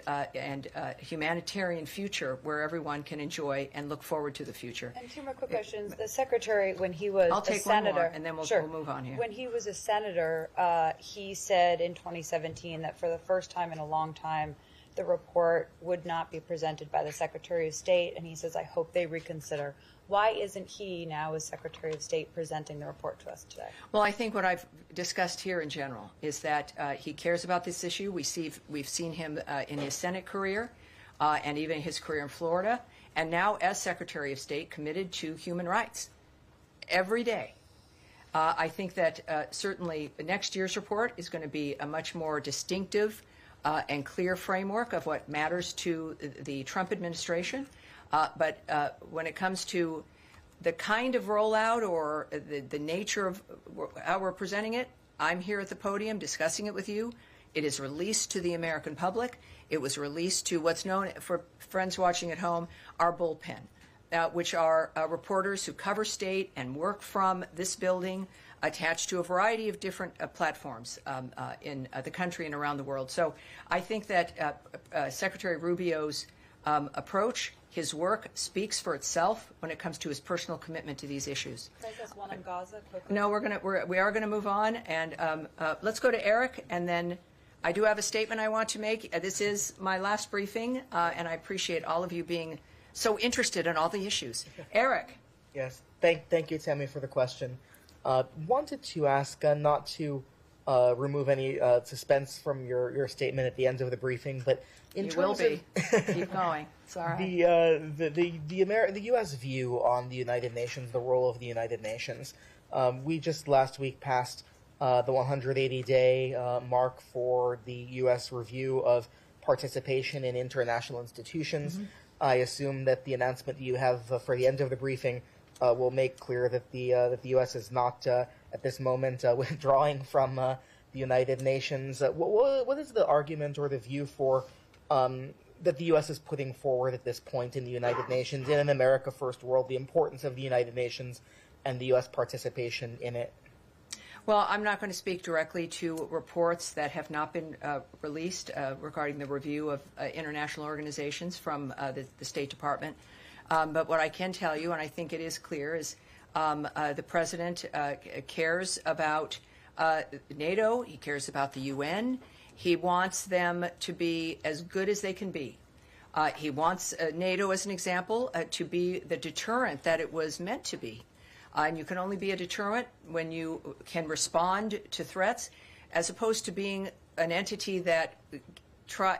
humanitarian future where everyone can enjoy and look forward to the future. And two more quick questions. The secretary, when he was I'll take a senator, one more, and then we'll move on here. When he was a senator, he said in 2017 that for the first time in a long time, the report would not be presented by the Secretary of State, and he says, I hope they reconsider. Why isn't he now, as Secretary of State, presenting the report to us today? Well, I think what I've discussed here in general is that he cares about this issue. We've seen him in his Senate career and even his career in Florida, and now as Secretary of State, committed to human rights every day. I think that certainly next year's report is going to be a much more distinctive and clear framework of what matters to the Trump administration. But when it comes to the kind of rollout or the nature of how we're presenting it, I'm here at the podium discussing it with you. It is released to the American public. It was released to what's known, for friends watching at home, our bullpen. which are reporters who cover state and work from this building, attached to a variety of different platforms in the country and around the world. So I think that Secretary Rubio's approach, his work, speaks for itself when it comes to his personal commitment to these issues. Can I just one on Gaza quickly? No, we are gonna move on, and let's go to Eric, and then I do have a statement I want to make. This is my last briefing, and I appreciate all of you being so interested in all the issues. Eric. Yes, thank you, Tammy, for the question. Wanted to ask not to remove any suspense from your statement at the end of the briefing, but in terms of keep going. Sorry. The U.S. view on the United Nations, the role of the United Nations. We just last week passed the 180-day mark for the U.S. review of participation in international institutions. Mm-hmm. I assume that the announcement you have for the end of the briefing will make clear that the U.S. is not at this moment withdrawing from the United Nations. What is the argument or the view for that the U.S. is putting forward at this point in the United Nations, in an America First world, the importance of the United Nations and the U.S. participation in it? Well, I'm not going to speak directly to reports that have not been released regarding the review of international organizations from the State Department. But what I can tell you, and I think it is clear, is the President cares about NATO. He cares about the UN. He wants them to be as good as they can be. He wants NATO, as an example, to be the deterrent that it was meant to be. And you can only be a deterrent when you can respond to threats, as opposed to being an entity that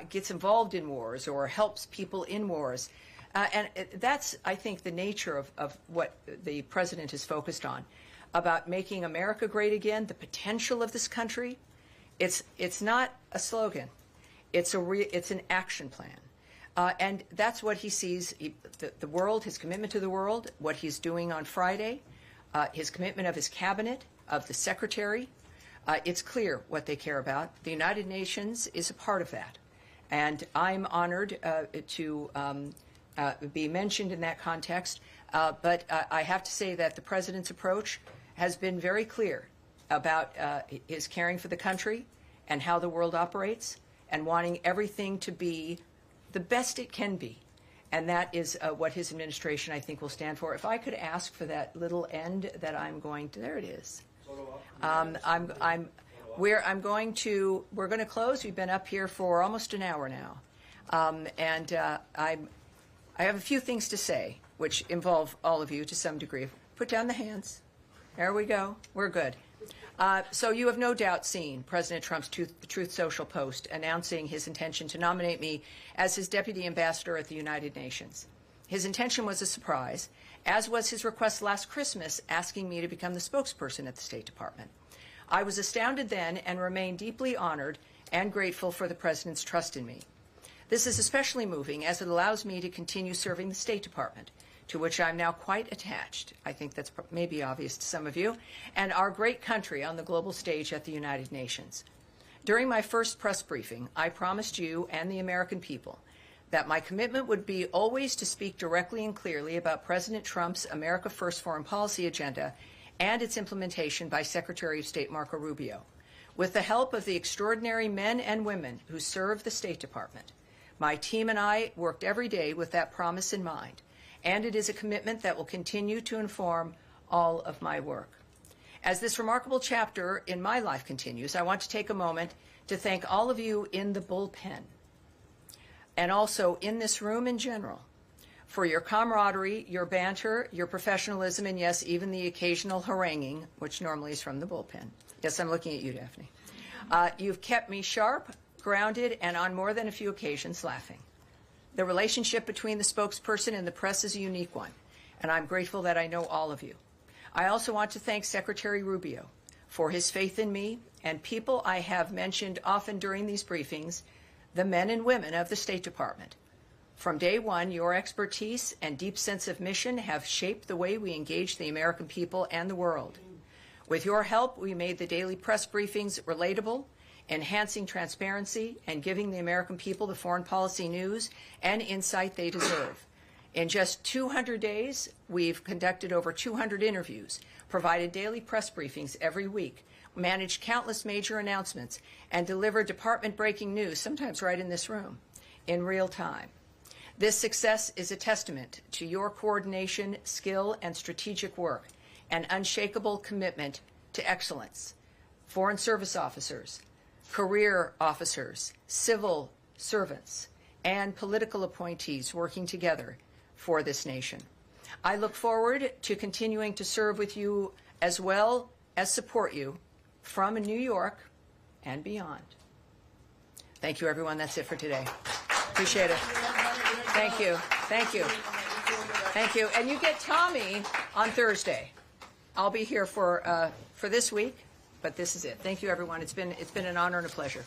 gets involved in wars or helps people in wars. And that's, I think, the nature of what the President is focused on, about making America great again, the potential of this country. It's not a slogan. It's an action plan. And that's what he sees, the world, his commitment to the world, what he's doing on Friday, his commitment of his cabinet, of the secretary. It's clear what they care about. The United Nations is a part of that. And I'm honored to be mentioned in that context. But I have to say that the President's approach has been very clear about his caring for the country and how the world operates, and wanting everything to be the best it can be. And that is what his administration, I think, will stand for. If I could ask for that little end that I'm going to, there it is. We're going to close. We've been up here for almost an hour now. I have a few things to say, which involve all of you to some degree. Put down the hands. There we go. We're good. So you have no doubt seen President Trump's Truth Social post announcing his intention to nominate me as his deputy ambassador at the United Nations. His intention was a surprise, as was his request last Christmas asking me to become the spokesperson at the State Department. I was astounded then and remain deeply honored and grateful for the President's trust in me. This is especially moving as it allows me to continue serving the State Department, to which I'm now quite attached. I think that's maybe obvious to some of you, and our great country on the global stage at the United Nations. During my first press briefing, I promised you and the American people that my commitment would be always to speak directly and clearly about President Trump's America First foreign policy agenda and its implementation by Secretary of State Marco Rubio. With the help of the extraordinary men and women who serve the State Department, my team and I worked every day with that promise in mind, and it is a commitment that will continue to inform all of my work. As this remarkable chapter in my life continues, I want to take a moment to thank all of you in the bullpen, and also in this room in general, for your camaraderie, your banter, your professionalism, and yes, even the occasional haranguing, which normally is from the bullpen. Yes, I'm looking at you, Daphne. You've kept me sharp, grounded, and on more than a few occasions laughing. The relationship between the spokesperson and the press is a unique one, and I'm grateful that I know all of you. I also want to thank Secretary Rubio for his faith in me and people I have mentioned often during these briefings, the men and women of the State Department. From day one, your expertise and deep sense of mission have shaped the way we engage the American people and the world. With your help, we made the daily press briefings relatable, enhancing transparency and giving the American people the foreign policy news and insight they deserve. In just 200 days, we've conducted over 200 interviews, provided daily press briefings every week, managed countless major announcements, and delivered department-breaking news, sometimes right in this room, in real time. This success is a testament to your coordination, skill, and strategic work, and unshakable commitment to excellence. Foreign service officers, career officers, civil servants, and political appointees working together for this nation. I look forward to continuing to serve with you as well as support you from New York and beyond. Thank you, everyone. That's it for today. Appreciate it. Thank you. Thank you. Thank you. And you get Tommy on Thursday. I'll be here for this week, but this is it. Thank you, everyone. It's been an honor and a pleasure.